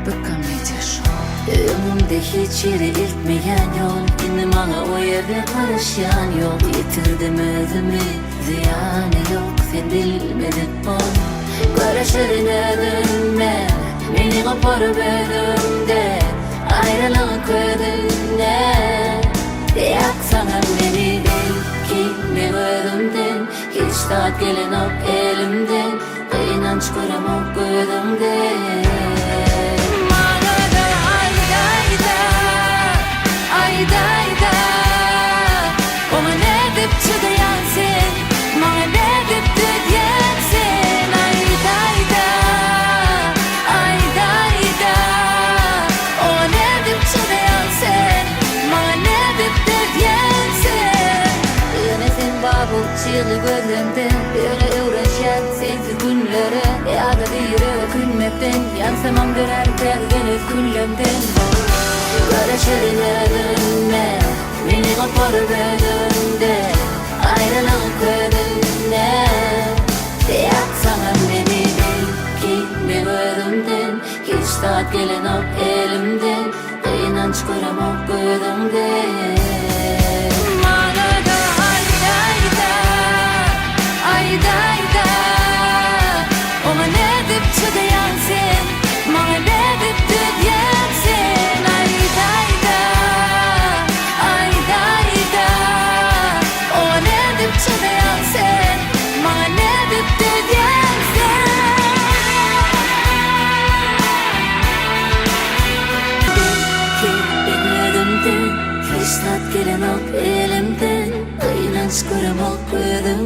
bakamayacak. Önümde hiç yeri iltmeyen yol, yine bana o yerde karışan yol. Yitirdim özümü, ziyanı yok, sen bilmedin onu. Karışırına dönme, beni koparıp önümde, ayrılık ödünde. Yaksana beni belki ne özümden, hiç tat gelin ok elimden, inanç kuramok gözümden. Çığlı gözlemden böyle uğraşan sensiz günlere, ya da bir ökünmekten, yansamam döner terdenir küllemden. Karışırına dönme, beni koparıp önümde, ayrılık önünde. Yaksana beni belki ne gözümden, hiç tat gelin ok elimden, inanç kuramok gözümden. Hiç tat gelen ok elimden, inanç kuramok gözümden.